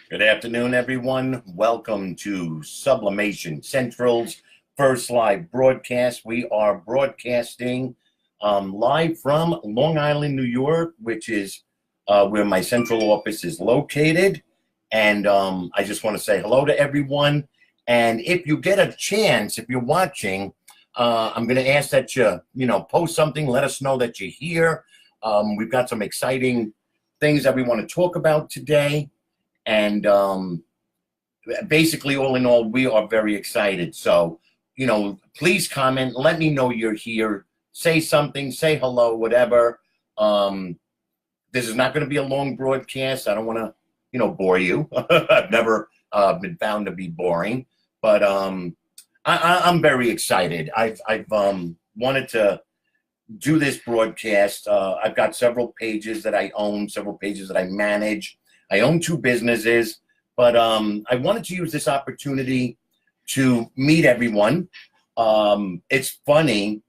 Good afternoon, everyone. Welcome to Sublimation Central's first live broadcast. We are broadcasting live from Long Island, New York, which is where my central office is located. And I just want to say hello to everyone. And if you get a chance, if you're watching, I'm going to ask that you post something, let us know that you're here. We've got some exciting things that we want to talk about today. And basically, all in all, we are very excited. So, please comment. Let me know you're here. Say something. Say hello, whatever. This is not going to be a long broadcast. I don't want to, bore you. I've never been found to be boring. But I'm very excited. I've wanted to do this broadcast. I've got several pages that I own, several pages that I manage. I own two businesses, but I wanted to use this opportunity to meet everyone. It's funny.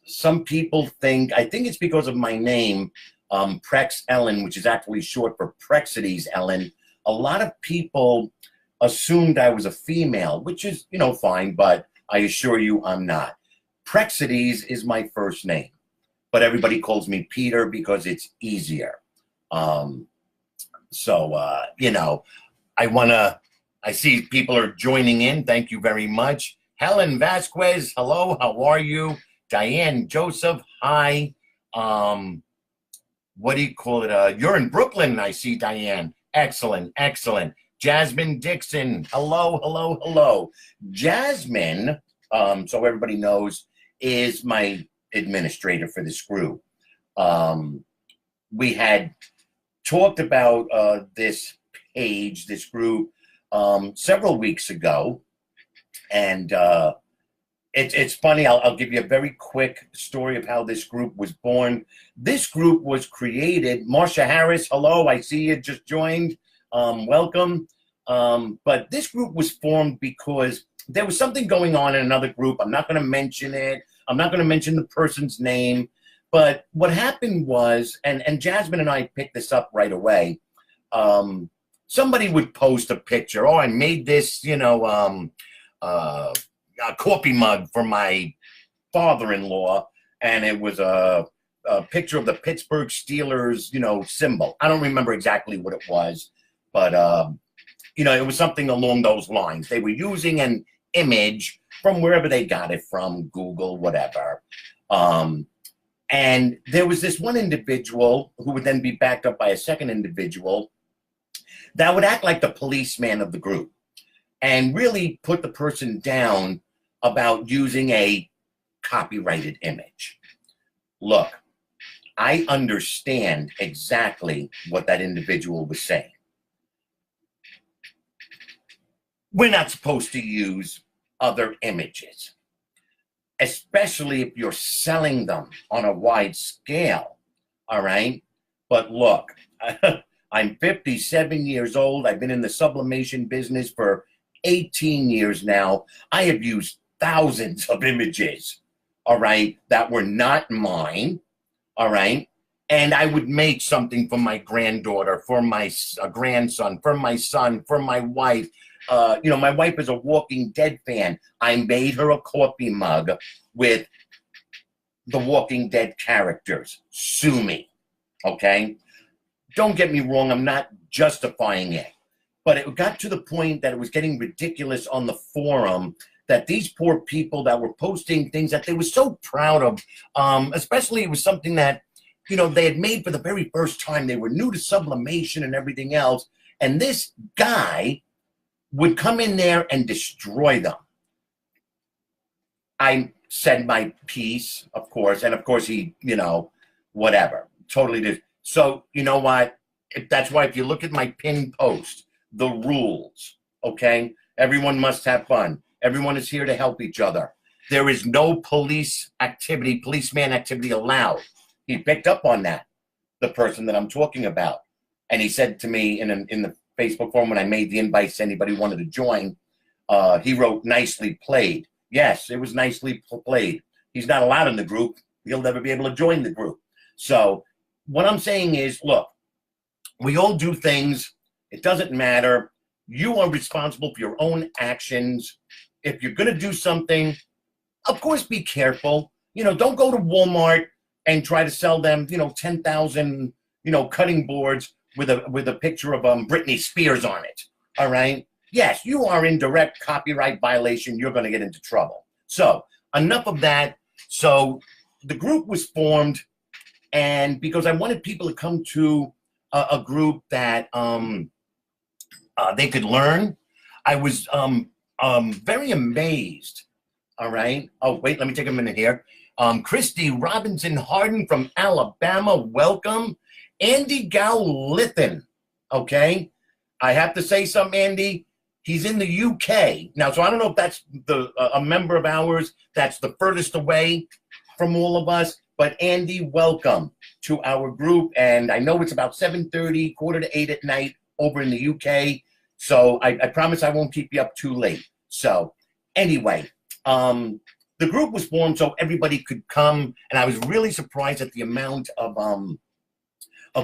Some people I think it's because of my name, Prex Ellen, which is actually short for Prexides Ellen. A lot of people assumed I was a female, which is, fine, but I assure you I'm not. Prexides is my first name, but everybody calls me Peter because it's easier. So, I see people are joining in. Thank you very much. Helen Vasquez, hello, how are you? Diane Joseph, hi. What do you call it? You're in Brooklyn, I see, Diane. Excellent, excellent. Jasmine Dixon, hello, hello, hello. Jasmine, so everybody knows, is my administrator for this group. We had talked about this page, this group, several weeks ago, and it's funny. I'll give you a very quick story of how this group was born. This group was created. Marsha Harris, hello, I see you just joined. Welcome. But this group was formed because there was something going on in another group. I'm not going to mention it. I'm not going to mention the person's name. But what happened was, and Jasmine and I picked this up right away, somebody would post a picture. Oh, I made this, a coffee mug for my father-in-law, and it was a picture of the Pittsburgh Steelers, symbol. I don't remember exactly what it was, but, it was something along those lines. They were using an image from wherever they got it from, Google, whatever. And there was this one individual who would then be backed up by a second individual that would act like the policeman of the group and really put the person down about using a copyrighted image. Look, I understand exactly what that individual was saying. We're not supposed to use other images, especially if you're selling them on a wide scale, all right? But look, I'm 57 years old. I've been in the sublimation business for 18 years now. I have used thousands of images, all right, that were not mine, all right? And I would make something for my granddaughter, for my grandson, for my son, for my wife. My wife is a Walking Dead fan. I made her a coffee mug with the Walking Dead characters. Sue me, okay? Don't get me wrong, I'm not justifying it. But it got to the point that it was getting ridiculous on the forum that these poor people that were posting things that they were so proud of, especially it was something that, they had made for the very first time. They were new to sublimation and everything else. And this guy would come in there and destroy them. I said my piece, of course, and of course he, whatever, totally did. So, you know what? That's why if you look at my pinned post, the rules, okay? Everyone must have fun. Everyone is here to help each other. There is no policeman activity allowed. He picked up on that, the person that I'm talking about. And he said to me in the Facebook forum when I made the invites to anybody who wanted to join, he wrote, nicely played. Yes, it was nicely played. He's not allowed in the group. He'll never be able to join the group. So what I'm saying is, look, we all do things It doesn't matter. You are responsible for your own actions. If you're going to do something, of course, be careful. Don't go to Walmart and try to sell them, 10,000, cutting boards with a picture of Britney Spears on it. All right. Yes, you are in direct copyright violation. You're going to get into trouble. So enough of that. So the group was formed, and because I wanted people to come to a group that they could learn, I was very amazed. All right. Oh, wait, let me take a minute here. Christy Robinson Harden from Alabama, welcome. Andy Gowlithan, okay? I have to say something, Andy. He's in the UK. Now, so I don't know if that's a member of ours that's the furthest away from all of us, but Andy, welcome to our group. And I know it's about 7:30, 7:45 at night over in the UK. So I promise I won't keep you up too late. So anyway, the group was formed so everybody could come, and I was really surprised at the amount of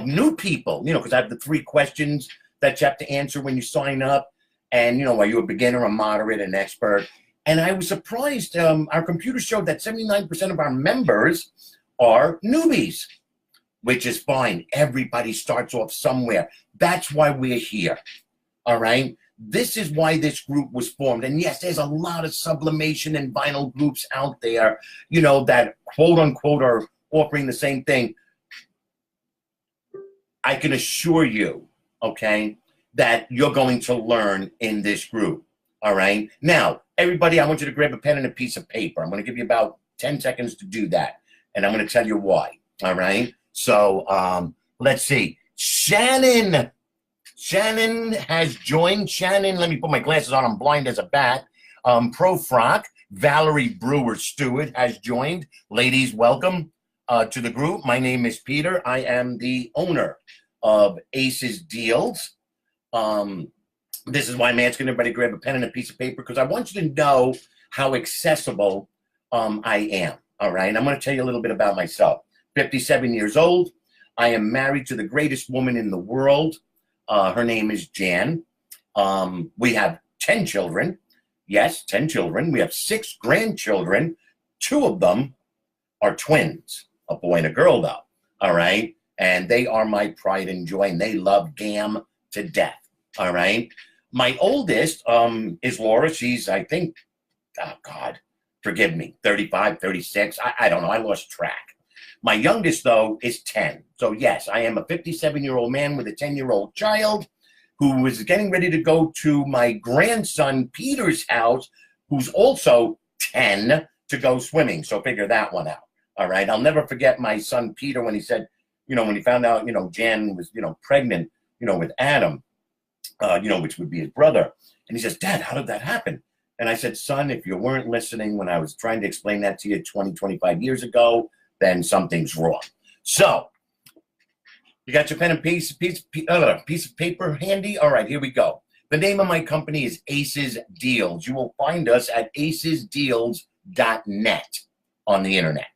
new people, because I have the 3 questions that you have to answer when you sign up. And, are you a beginner, a moderate, an expert? And I was surprised. Our computer showed that 79% of our members are newbies, which is fine. Everybody starts off somewhere. That's why we're here. All right. This is why this group was formed. And yes, there's a lot of sublimation and vinyl groups out there, that quote unquote are offering the same thing. I can assure you, okay, that you're going to learn in this group. All right. Now, everybody, I want you to grab a pen and a piece of paper. I'm going to give you about 10 seconds to do that. And I'm going to tell you why. All right. So let's see. Shannon has joined. Shannon, let me put my glasses on. I'm blind as a bat. Pro Frock, Valerie Brewer Stewart has joined. Ladies, welcome to the group. My name is Peter. I am the owner of Aces Deals. This is why I'm asking everybody to grab a pen and a piece of paper, because I want you to know how accessible I am. All right. I'm going to tell you a little bit about myself. 57 years old. I am married to the greatest woman in the world. Her name is Jan. We have 10 children. Yes, 10 children. We have 6 grandchildren. 2 of them are twins, a boy and a girl, though. All right. And they are my pride and joy, and they love Gam to death. All right. My oldest is Laura. She's, I think, oh God, forgive me, 35, 36. I don't know. I lost track. My youngest, though, is 10. So, yes, I am a 57-year-old man with a 10-year-old child who is getting ready to go to my grandson Peter's house, who's also 10, to go swimming. So figure that one out. All right. I'll never forget my son Peter when he said, when he found out, Jan was, pregnant, with Adam, which would be his brother. And he says, Dad, how did that happen? And I said, son, if you weren't listening when I was trying to explain that to you 20, 25 years ago, then something's wrong. So you got your pen and piece of paper handy? All right, here we go. The name of my company is Aces Deals. You will find us at acesdeals.net on the internet,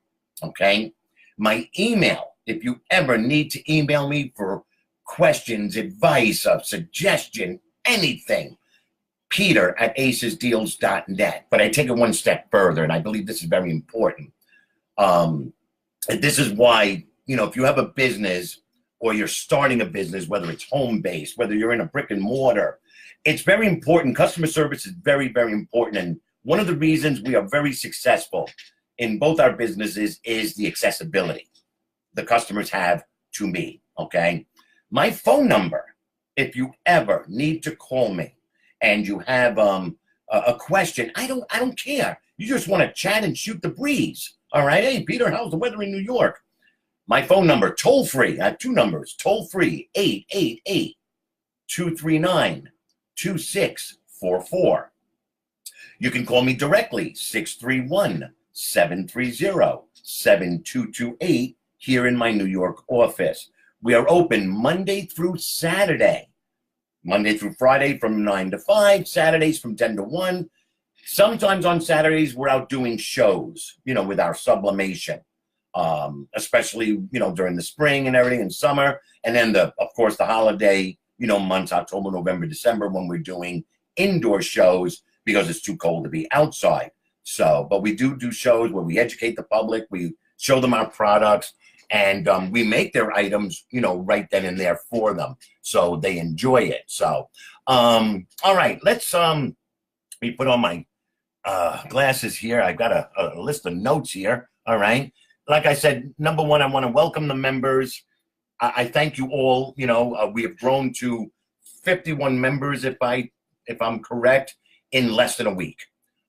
okay? My email, if you ever need to email me for questions, advice, a suggestion, anything, Peter at acesdeals.net. But I take it one step further, and I believe this is very important. This is why, if you have a business or you're starting a business, whether it's home-based, whether you're in a brick and mortar, it's very important. Customer service is very, very important. And one of the reasons we are very successful in both our businesses is the accessibility the customers have to me, okay? My phone number, if you ever need to call me and you have a question, I don't care. You just want to chat and shoot the breeze, all right? Hey, Peter, how's the weather in New York? My phone number, toll free. I have 2 numbers, toll free, 888-239-2644. You can call me directly, 631-730-7228, here in my New York office. We are open Monday through Saturday, Monday through Friday from 9 to 5, Saturdays from 10 to 1. Sometimes on Saturdays, we're out doing shows, with our sublimation, especially, during the spring and everything, and summer. And then, of course, the holiday, months, October, November, December, when we're doing indoor shows because it's too cold to be outside. So, but we do shows where we educate the public, we show them our products, and we make their items, right then and there for them, so they enjoy it. So, all right, let's let me put on my glasses here. I've got a list of notes here. All right, like I said, number one, I want to welcome the members. I thank you all. We have grown to 51 members, if I'm correct, in less than a week.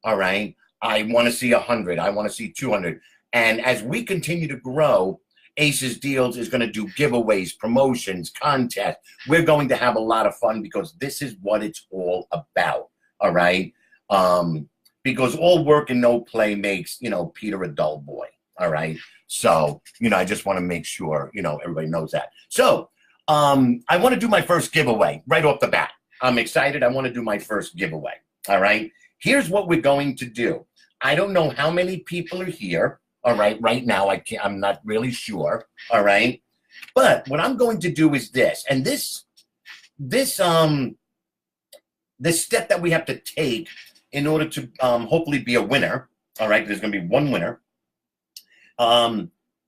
All right, I want to see 100. I want to see 200. And as we continue to grow, Aces Deals is going to do giveaways, promotions, contests. We're going to have a lot of fun because this is what it's all about. All right. Because all work and no play makes, Peter a dull boy. All right. So, I just want to make sure, everybody knows that. So, I want to do my first giveaway right off the bat. I'm excited. I want to do my first giveaway. All right. Here's what we're going to do. I don't know how many people are here. All right, right now I'm not really sure. All right, but what I'm going to do is this, and this step that we have to take in order to hopefully be a winner. All right, there's going to be one winner.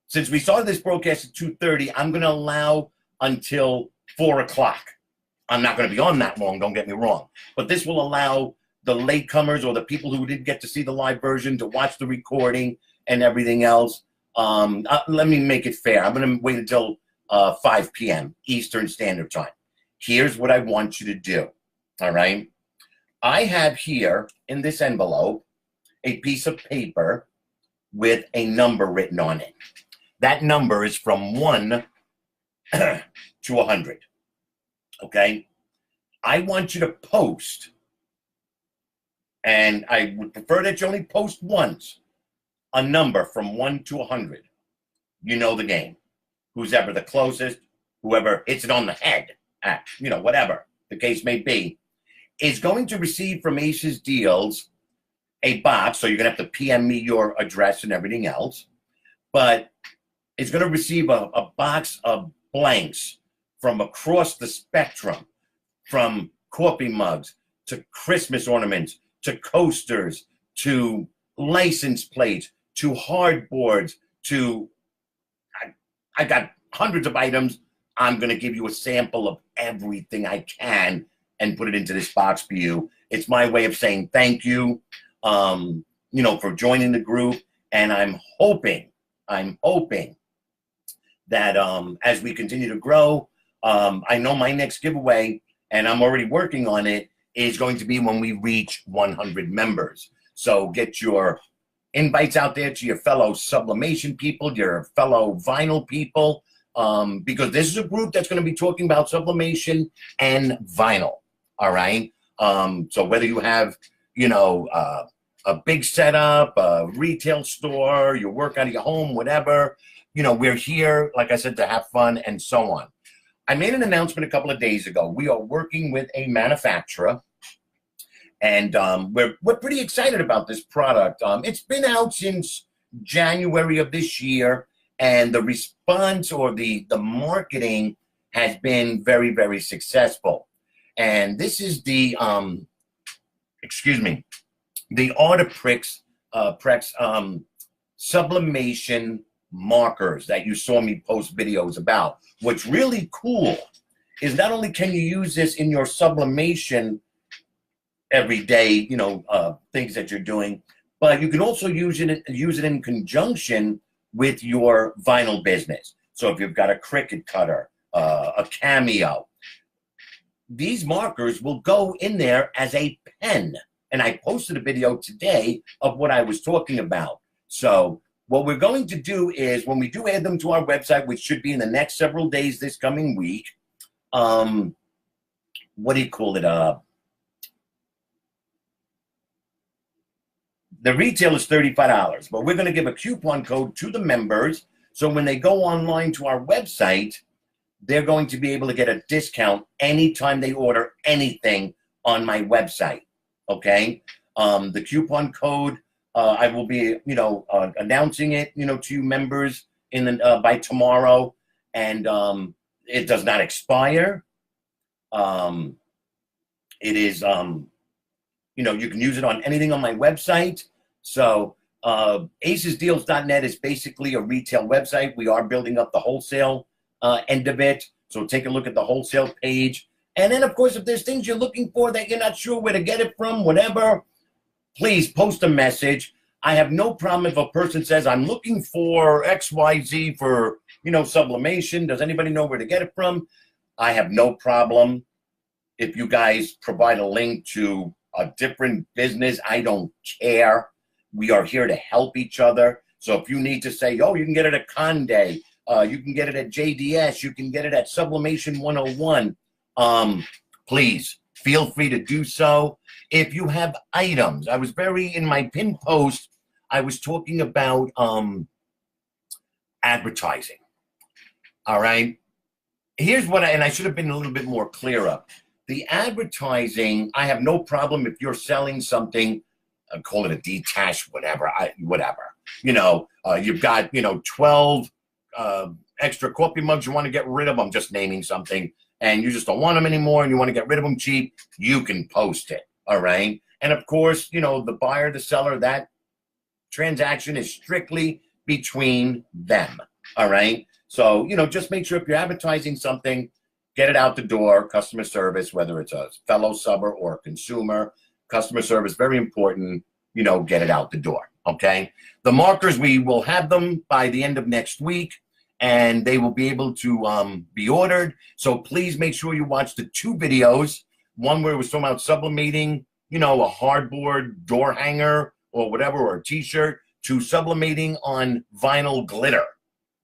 Since we started this broadcast at 2:30, I'm going to allow until 4 o'clock. I'm not going to be on that long. Don't get me wrong, but this will allow the latecomers or the people who didn't get to see the live version to watch the recording and everything else. Let me make it fair. I'm going to wait until 5 p.m. Eastern Standard Time. Here's what I want you to do, all right? I have here in this envelope a piece of paper with a number written on it. That number is from 1 to 100, okay? I want you to post, and I would prefer that you only post once, a number from 1 to 100. You know the game. Who's ever the closest, whoever hits it on the head, whatever the case may be, is going to receive from Aces Deals a box. So you're going to have to PM me your address and everything else. But it's going to receive a box of blanks from across the spectrum, from coffee mugs to Christmas ornaments to coasters to license plates to hardboards, to, I got hundreds of items. I'm going to give you a sample of everything I can and put it into this box for you. It's my way of saying thank you, for joining the group. And I'm hoping that as we continue to grow, I know my next giveaway, and I'm already working on it, is going to be when we reach 100 members. So get your invites out there to your fellow sublimation people, your fellow vinyl people, because this is a group that's going to be talking about sublimation and vinyl. All right. So whether you have, a big setup, a retail store, you work out of your home, whatever, we're here, like I said, to have fun and so on. I made an announcement a couple of days ago. We are working with a manufacturer, and we're pretty excited about this product. It's been out since January of this year, and the response or the marketing has been very, very successful. And this is the the Artiprix sublimation markers that you saw me post videos about. What's really cool is not only can you use this in your sublimation everyday, things that you're doing, but you can also use it in conjunction with your vinyl business. So if you've got a Cricut cutter, a Cameo, these markers will go in there as a pen. And I posted a video today of what I was talking about. So what we're going to do is, when we do add them to our website, which should be in the next several days this coming week, what do you call it? The retail is $35, but we're going to give a coupon code to the members. So when they go online to our website, they're going to be able to get a discount anytime they order anything on my website. Okay. The coupon code, I will be, announcing it, to you members by tomorrow, and it does not expire. It is, you know, you can use it on anything on my website. So acesdeals.net is basically a retail website. We are building up the wholesale end of it. So take a look at the wholesale page. And then, of course, if there's things you're looking for that you're not sure where to get it from, whatever, please post a message. I have no problem if a person says, I'm looking for XYZ for, you know, sublimation. Does anybody know where to get it from? I have no problem if you guys provide a link to a different business. I don't care. We are here to help each other. So if you need to say, oh, you can get it at Conde, you can get it at JDS, you can get it at Sublimation 101, please feel free to do so. If you have items, I was in my pin post, I was talking about advertising. All right. Here's what and I should have been a little bit more clearer. The advertising, I have no problem if you're selling something, call it a detached, whatever. You know, you've got, you know, 12 extra coffee mugs you want to get rid of. I'm just naming something. And you just don't want them anymore and you want to get rid of them cheap, you can post it. All right. And of course, you know, the buyer, the seller, that transaction is strictly between them. All right. So, you know, just make sure if you're advertising something, get it out the door. Customer service, whether it's a fellow subber or a consumer, customer service, very important, you know, get it out the door. Okay. The markers, we will have them by the end of next week and they will be able to be ordered. So please make sure you watch the 2 videos. One where it was talking about sublimating, you know, a hardboard door hanger or whatever, or a t-shirt, to sublimating on vinyl glitter.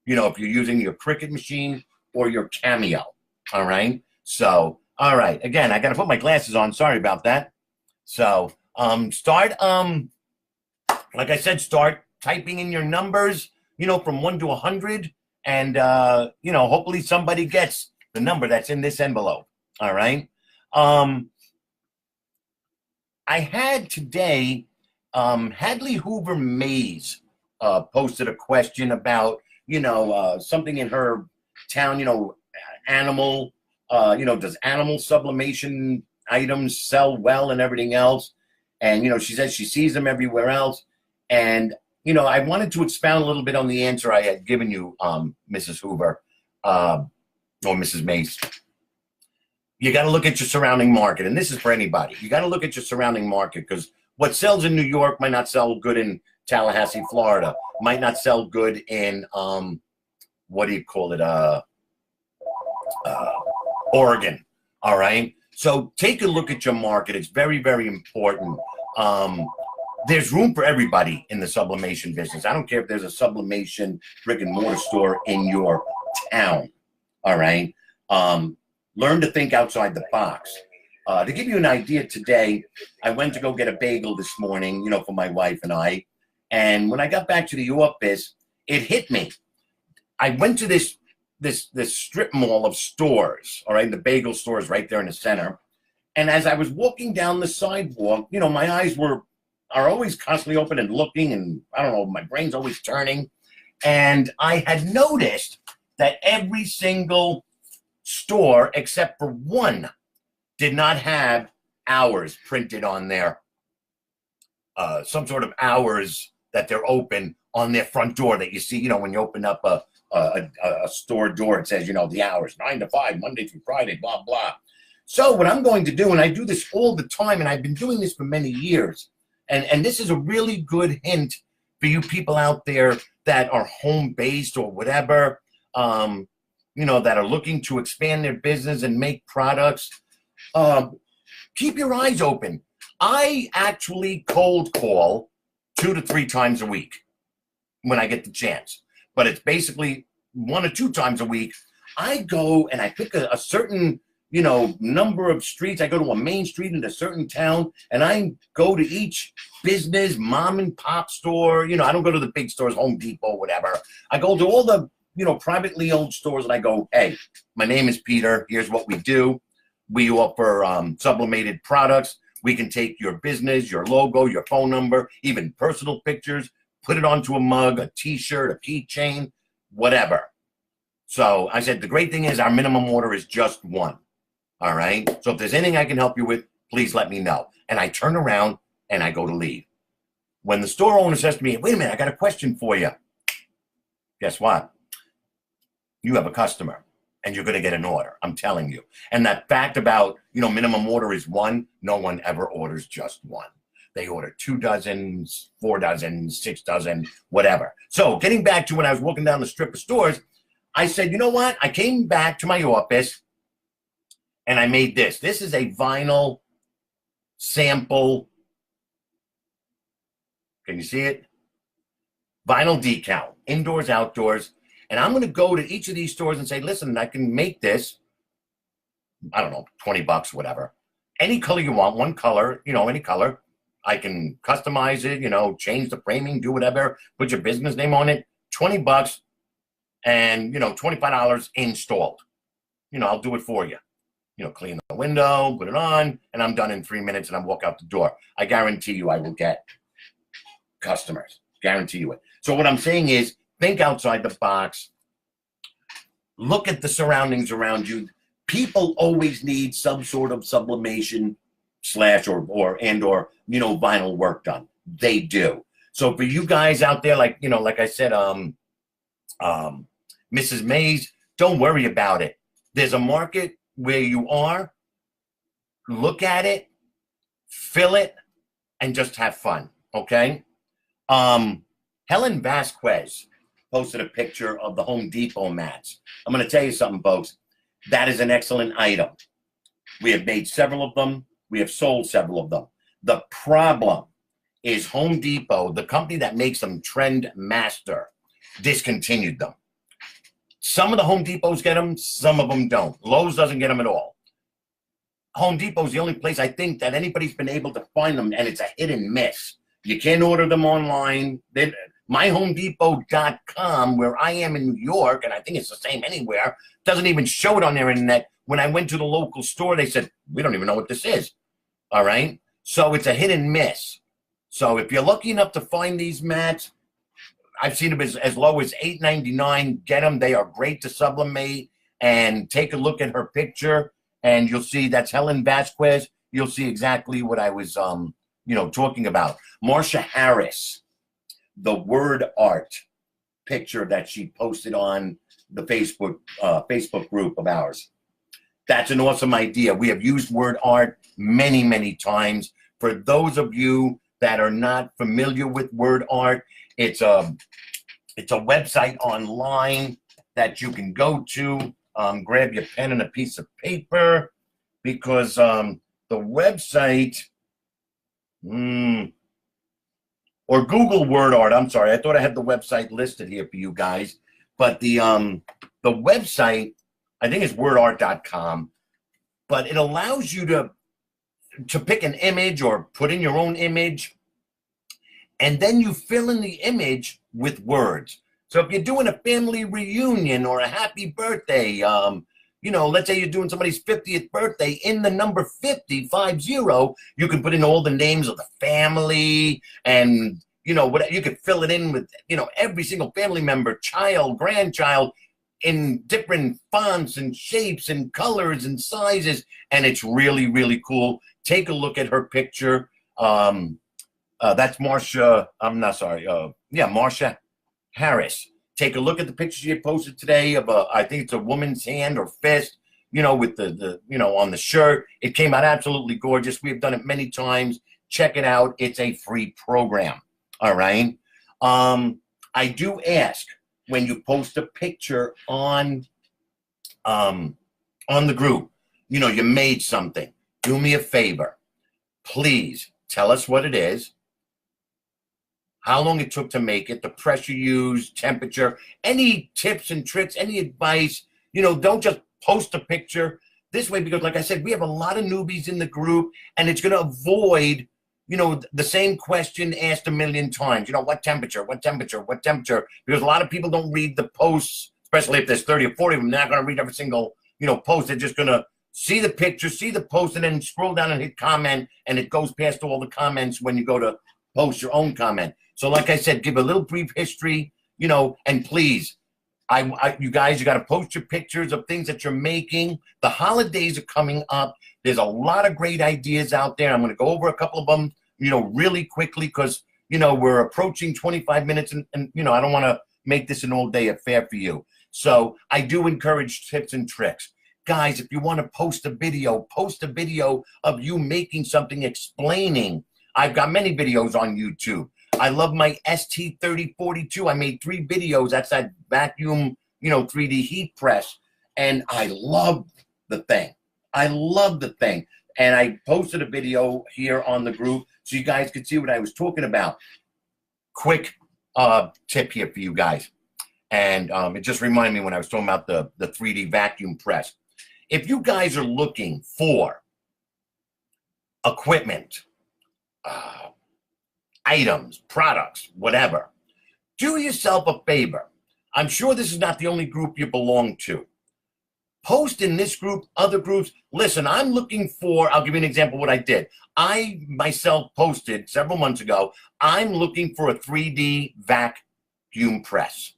You know, if you're using your Cricut machine or your Cameo. All right. So, all right. Again, I got to put my glasses on. Sorry about that. So, start, like I said, start typing in your numbers, you know, from 1 to 100. And, you know, hopefully somebody gets the number that's in this envelope. All right. I had today, Hadley Hoover Mays posted a question about, you know, something in her town, you know, animal, you know, does animal sublimation items sell well and everything else? And, you know, she says she sees them everywhere else. And, you know, I wanted to expound a little bit on the answer I had given you, Mrs. Hoover, or Mrs. Mays. You got to look at your surrounding market. And this is for anybody. You got to look at your surrounding market, because what sells in New York might not sell good in Tallahassee, Florida, might not sell good in, what do you call it? Oregon. All right. So take a look at your market. It's very, very important. There's room for everybody in the sublimation business. I don't care if there's a sublimation brick and mortar store in your town. All right. Learn to think outside the box. To give you an idea, today, I went to go get a bagel this morning, you know, for my wife and I. And when I got back to the office, it hit me. I went to this strip mall of stores, all right, the bagel store is right there in the center. And as I was walking down the sidewalk, you know, my eyes are always constantly open and looking, and I don't know, my brain's always turning. And I had noticed that every single store except for one did not have hours printed on their, some sort of hours that they're open on their front door that you see, you know, when you open up a store door, it says, you know, the hours, 9 to 5, Monday through Friday, blah, blah. So what I'm going to do, and I do this all the time, and I've been doing this for many years, and this is a really good hint for you people out there that are home-based or whatever, you know, that are looking to expand their business and make products. Keep your eyes open. I actually cold call 2 to 3 times a week when I get the chance. But it's basically 1 or 2 times a week. I go and I pick a certain, you know, number of streets. I go to a main street in a certain town, and I go to each business, mom and pop store. You know, I don't go to the big stores, Home Depot, whatever. I go to all the, you know, privately owned stores, and I go, hey, my name is Peter. Here's what we do. We offer sublimated products. We can take your business, your logo, your phone number, even personal pictures, put it onto a mug, a t-shirt, a keychain, whatever. So I said, the great thing is our minimum order is just 1. All right. So if there's anything I can help you with, please let me know. And I turn around and I go to leave. When the store owner says to me, wait a minute, I got a question for you. Guess what? You have a customer and you're going to get an order. I'm telling you. And that fact about, minimum order is one, no one ever orders just one. They order 2 dozens, 4 dozens, 6 dozen, whatever. So getting back to when I was walking down the strip of stores, I said, you know what? I came back to my office and I made this. This is a vinyl sample. Can you see it? Vinyl decal, indoors, outdoors. And I'm going to go to each of these stores and say, listen, I can make this, I don't know, $20, whatever. Any color you want, one color, any color. I can customize it, change the framing, do whatever, put your business name on it, $20 and, $25 installed. I'll do it for you. Clean the window, put it on, and I'm done in 3 minutes and I walk out the door. I guarantee you I will get customers. Guarantee you it. So what I'm saying is, think outside the box. Look at the surroundings around you. People always need some sort of sublimation / or vinyl work done. They do. So for you guys out there, like I said, Mrs. Mays, don't worry about it. There's a market where you are. Look at it, fill it, and just have fun. Okay. Helen Vasquez posted a picture of the Home Depot mats. I'm going to tell you something, folks. That is an excellent item. We have made several of them. We have sold several of them. The problem is Home Depot, the company that makes them, Trend Master, discontinued them. Some of the Home Depots get them, some of them don't. Lowe's doesn't get them at all. Home Depot is the only place I think that anybody's been able to find them, and it's a hit and miss. You can't order them online. MyHomeDepot.com, where I am in New York, and I think it's the same anywhere, doesn't even show it on their internet. When I went to the local store, they said, we don't even know what this is. All right? So it's a hit and miss. So if you're lucky enough to find these mats, I've seen them as low as $8.99. Get them. They are great to sublimate. And take a look at her picture, and you'll see that's Helen Vasquez. You'll see exactly what I was talking about. Marsha Harris, the word art picture that she posted on the Facebook group of ours. That's an awesome idea. We have used word art many, many times. For those of you that are not familiar with word art, it's a website online that you can go to. Grab your pen and a piece of paper, because the website, or Google word art. I'm sorry, I thought I had the website listed here for you guys, but the website, I think it's wordart.com, but it allows you to pick an image or put in your own image, and then you fill in the image with words. So if you're doing a family reunion or a happy birthday, let's say you're doing somebody's 50th birthday, in the number 50, you can put in all the names of the family, and, what you could fill it in with, every single family member, child, grandchild, in different fonts and shapes and colors and sizes. And it's really, really cool. Take a look at her picture. That's Marsha. Marsha Harris. Take a look at the picture she had posted today of I think it's a woman's hand or fist, with the on the shirt. It came out absolutely gorgeous. We have done it many times. Check it out. It's a free program. All right. I do ask, when you post a picture on the group, you made something. Do me a favor. Please tell us what it is, how long it took to make it, the pressure used, temperature, any tips and tricks, any advice. Don't just post a picture this way, because like I said, we have a lot of newbies in the group, and it's going to avoid, the same question asked a million times. What temperature, what temperature, what temperature? Because a lot of people don't read the posts, especially if there's 30 or 40 of them. They're not going to read every single, post. They're just going to see the picture, see the post, and then scroll down and hit comment, and it goes past all the comments when you go to post your own comment. So like I said, give a little brief history, and please, You guys, you got to post your pictures of things that you're making. The holidays are coming up. There's a lot of great ideas out there. I'm going to go over a couple of them, really quickly because, we're approaching 25 minutes and I don't want to make this an all-day affair for you. So I do encourage tips and tricks. Guys, if you want to post a video of you making something, explaining. I've got many videos on YouTube. I love my ST3042. I made 3 videos. That's that vacuum, 3D heat press. And I love the thing. And I posted a video here on the group so you guys could see what I was talking about. Quick tip here for you guys. And it just reminded me when I was talking about the 3D vacuum press. If you guys are looking for equipment, items, products, whatever, do yourself a favor. I'm sure this is not the only group you belong to. Post in this group, other groups. Listen, I'm looking for, I'll give you an example of what I did. I myself posted several months ago, I'm looking for a 3D vacuum press.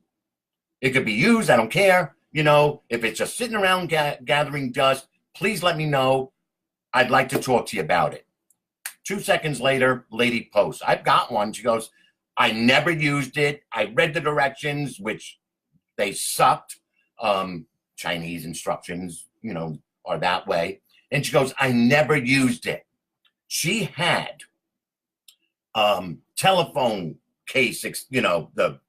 It could be used, I don't care. If it's just sitting around gathering dust, please let me know. I'd like to talk to you about it. 2 seconds later, lady posts, I've got one. She goes, I never used it. I read the directions, which they sucked. Chinese instructions, are that way. And she goes, I never used it. She had telephone cases, the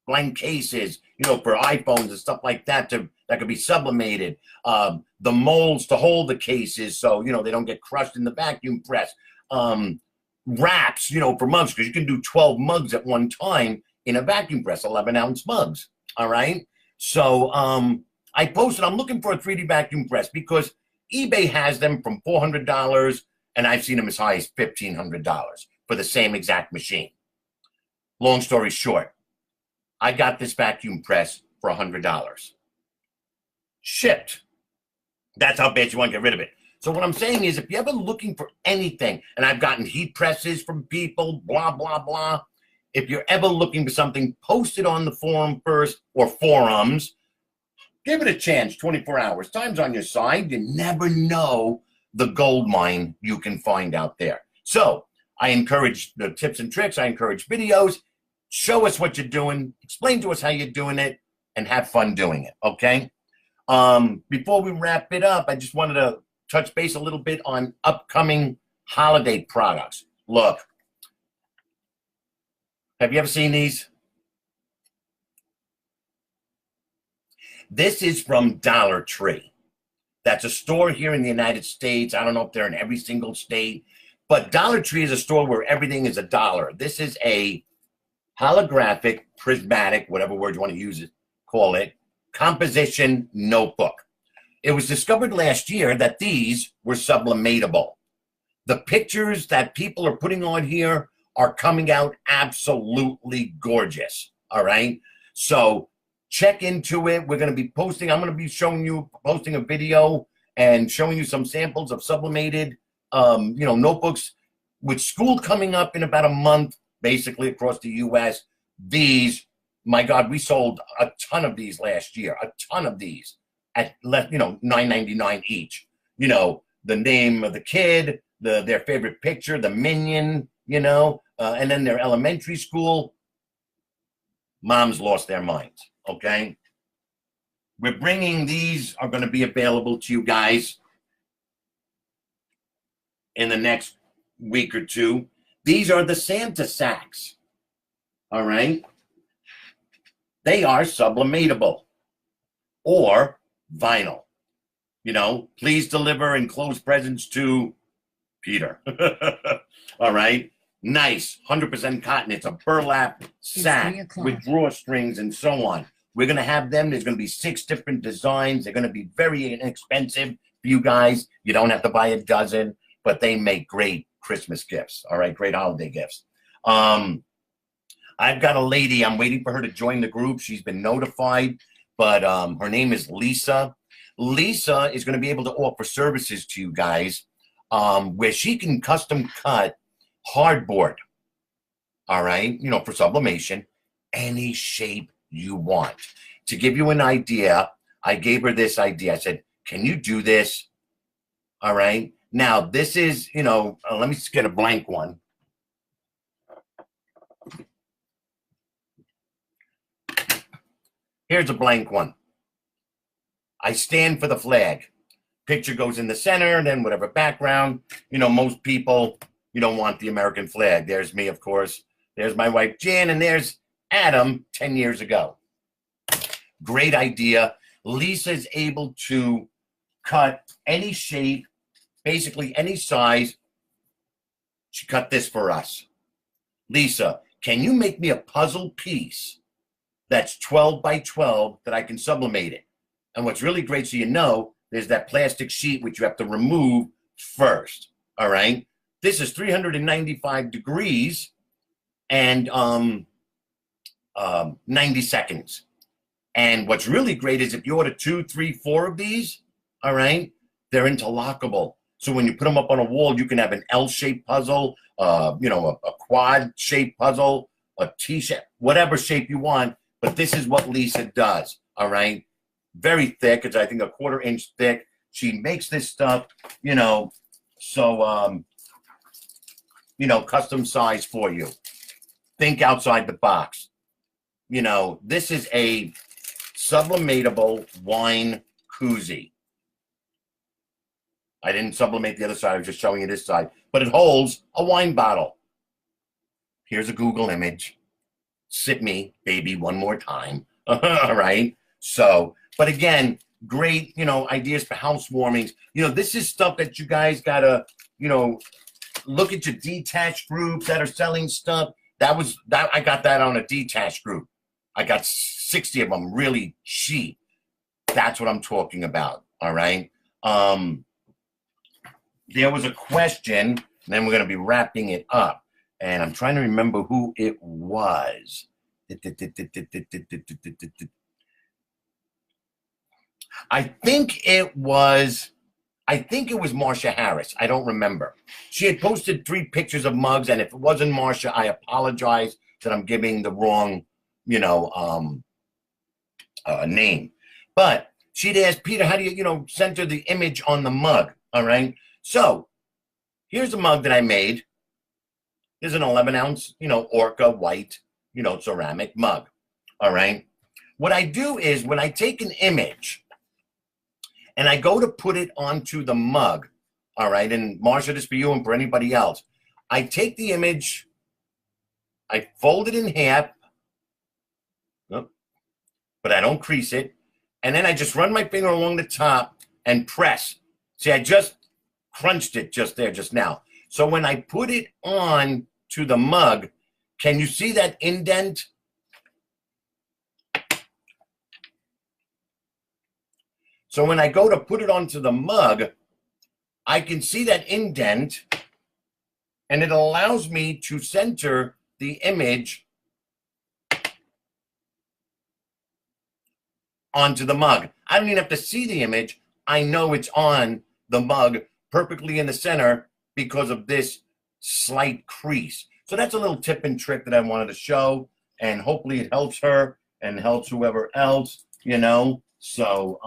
blank cases, for iPhones and stuff like that that could be sublimated. The molds to hold the cases so, they don't get crushed in the vacuum press. Wraps, for mugs, because you can do 12 mugs at one time in a vacuum press, 11-ounce mugs. All right. So I posted, I'm looking for a 3D vacuum press because eBay has them from $400 and I've seen them as high as $1,500 for the same exact machine. Long story short, I got this vacuum press for $100. Shipped. That's how bad you want to get rid of it. So what I'm saying is, if you're ever looking for anything, and I've gotten heat presses from people, blah, blah, blah. If you're ever looking for something, post it on the forum first, or forums. Give it a chance, 24 hours. Time's on your side. You never know the gold mine you can find out there. So I encourage the tips and tricks. I encourage videos. Show us what you're doing. Explain to us how you're doing it, and have fun doing it, okay? Before we wrap it up, I just wanted to touch base a little bit on upcoming holiday products. Look, have you ever seen these? This is from Dollar Tree. That's a store here in the United States. I don't know if they're in every single state, but Dollar Tree is a store where everything is $1. This is a holographic, prismatic, whatever word you want to use it, call it, composition notebook. It was discovered last year that these were sublimatable. The pictures that people are putting on here are coming out absolutely gorgeous, all right? So check into it. We're going to be posting, I'm going to be posting a video and showing you some samples of sublimated, notebooks. With school coming up in about a month, basically across the U.S., these, my God, we sold a ton of these last year, a ton of these at, $9.99 each. The name of the kid, their favorite picture, the minion, and then their elementary school. Moms lost their minds, okay? We're bringing these, are going to be available to you guys in the next week or two. These are the Santa sacks, all right? They are sublimatable or vinyl. Please deliver enclosed presents to Peter. All right? Nice, 100% cotton. It's a burlap sack with drawstrings and so on. We're going to have them. There's going to be 6 different designs. They're going to be very inexpensive for you guys. You don't have to buy a dozen, but they make great Christmas gifts, all right? Great holiday gifts. I've got a lady. I'm waiting for her to join the group. She's been notified, but her name is Lisa. Lisa is going to be able to offer services to you guys where she can custom cut hardboard, all right, for sublimation, any shape you want. to give you an idea, I gave her this idea. I said, can you do this? All right. Now, this is, let me just get a blank one. Here's a blank one. I stand for the flag. Picture goes in the center, and then whatever background. Most people, you don't want the American flag. There's me, of course. There's my wife, Jan, and there's Adam 10 years ago. Great idea. Lisa's able to cut any shape, basically any size. She cut this for us. Lisa, can you make me a puzzle piece that's 12 by 12 that I can sublimate it? And what's really great, so there's that plastic sheet which you have to remove first. All right. This is 395 degrees and 90 seconds. And what's really great is if you order 2, 3, 4 of these, all right, they're interlockable. So when you put them up on a wall, you can have an L-shaped puzzle, a quad-shaped puzzle, a T-shape, whatever shape you want. But this is what Lisa does, all right? Very thick. It's, I think, a 1/4 inch thick. She makes this stuff, custom size for you. Think outside the box. This is a sublimatable wine koozie. I didn't sublimate the other side. I was just showing you this side. But it holds a wine bottle. Here's a Google image. Sip me, baby, one more time. All right? So, but again, great, ideas for housewarmings. This is stuff that you guys got to, look at your detached groups that are selling stuff. I got that on a detached group. I got 60 of them really cheap. That's what I'm talking about. All right. There was a question, and then we're going to be wrapping it up. And I'm trying to remember who it was. I think it was Marsha Harris. I don't remember. She had posted 3 pictures of mugs, and if it wasn't Marsha, I apologize that I'm giving the wrong, name. But she'd asked Peter, how do you, center the image on the mug? All right. So here's a mug that I made. There's an 11-ounce, Orca white, ceramic mug. All right. What I do is when I take an image and I go to put it onto the mug, all right, and Marsha, this for you and for anybody else, I take the image, I fold it in half, but I don't crease it, and then I just run my finger along the top and press. See, I just crunched it just there, just now. So when I put it on to the mug, can you see that indent? So when I go to put it onto the mug, I can see that indent, and it allows me to center the image onto the mug. I don't even have to see the image. I know it's on the mug perfectly in the center because of this slight crease. So that's a little tip and trick that I wanted to show, and hopefully it helps her and helps whoever else, So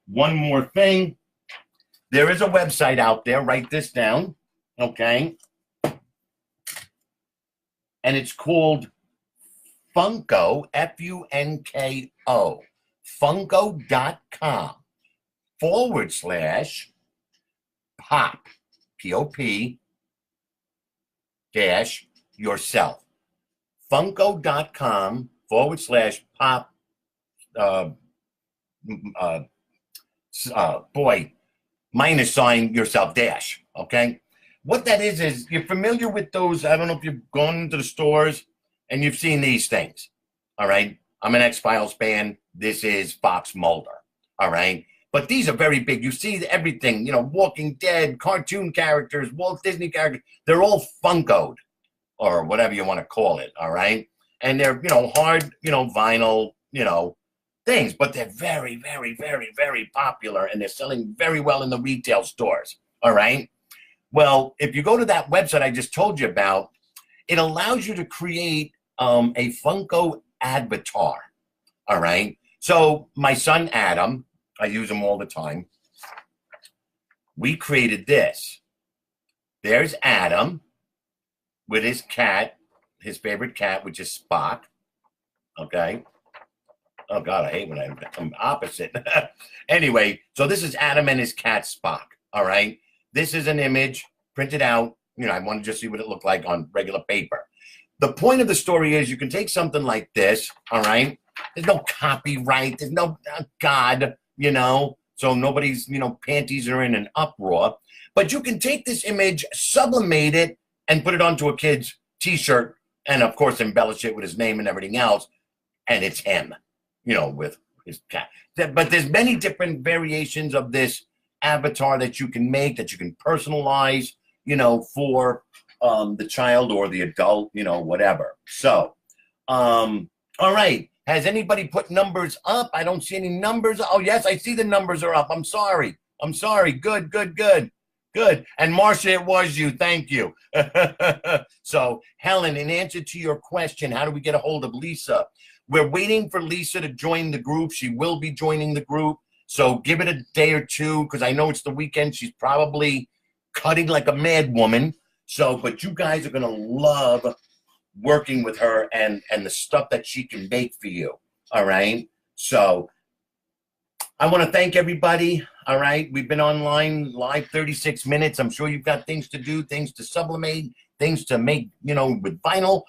one more thing. There is a website out there. Write this down, okay? And it's called Funko, Funko, Funko.com /pop, P-O-P, -yourself. Funko.com /pop, -yourself dash, okay? What that is you're familiar with those, I don't know if you've gone into the stores and you've seen these things, all right? I'm an X-Files fan. This is Fox Mulder, all right? But these are very big. You see everything, Walking Dead, cartoon characters, Walt Disney characters. They're all Funkoed, or whatever you want to call it, all right? And they're, hard, vinyl, things, but they're very, very, very, very popular, and they're selling very well in the retail stores, all right? Well, if you go to that website I just told you about, it allows you to create a Funko avatar, All right. So my son, Adam, I use him all the time. We created this. There's Adam with his cat, his favorite cat, which is Spock. Okay. Oh, God, I hate when I'm opposite. Anyway, so this is Adam and his cat, Spock. All right. This is an image printed out. You know, I want to just see what it looked like on regular paper. The point of the story is you can take something like this. All right. There's no copyright. There's no God, you know, so nobody's, you know, panties are in an uproar. But you can take this image, sublimate it, and put it onto a kid's T-shirt, and of course embellish it with his name and everything else, and it's him, you know, with his cat. But there's many different variations of this avatar that you can make, that you can personalize, you know, for the child or the adult, you know, whatever. So, all right. Has anybody put numbers up? I don't see any numbers. Oh, yes, I see the numbers are up. I'm sorry. I'm sorry. Good, good, good, good. And Marcia, it was you. Thank you. So, Helen, in answer to your question, how do we get a hold of Lisa? We're waiting for Lisa to join the group. She will be joining the group. So give it a day or two, because I know it's the weekend. She's probably cutting like a mad woman. So, but you guys are going to love working with her and the stuff that she can make for you. All right. So I want to thank everybody. All right. We've been online live 36 minutes. I'm sure you've got things to do, things to sublimate, things to make, you know, with vinyl.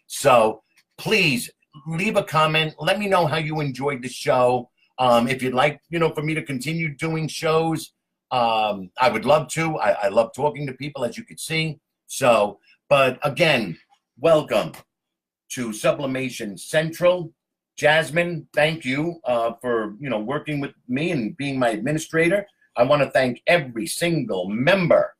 So please leave a comment. Let me know how you enjoyed the show. If you'd like, you know, for me to continue doing shows, I would love to. I love talking to people, as you can see. So, but again, welcome to Sublimation Central. Jasmine, thank you for, you know, working with me and being my administrator. I want to thank every single member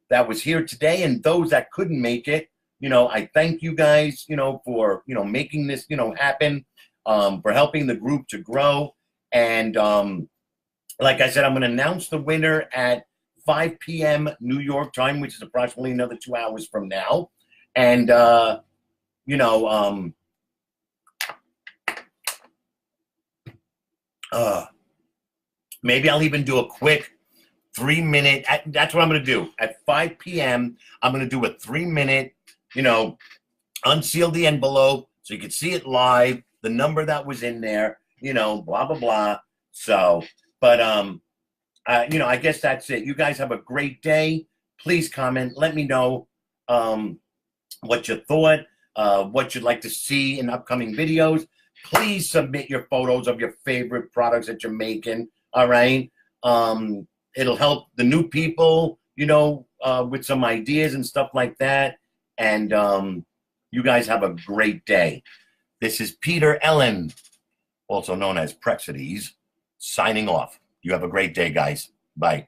that was here today, and those that couldn't make it. You know, I thank you guys, you know, for, you know, making this, you know, happen, for helping the group to grow. And like I said, I'm going to announce the winner at 5 p.m. New York time, which is approximately another 2 hours from now. And, you know, maybe I'll even do a quick 3-minute, that's what I'm going to do. At 5 p.m., I'm going to do a 3-minute, you know, unseal the envelope so you can see it live, the number that was in there, you know, blah, blah, blah. So, but, you know, I guess that's it. You guys have a great day. Please comment. Let me know what you thought, what you'd like to see in upcoming videos. Please submit your photos of your favorite products that you're making. All right. It'll help the new people, you know, with some ideas and stuff like that. And you guys have a great day. This is Peter Ellen, also known as Prexides, signing off. You have a great day, guys. Bye.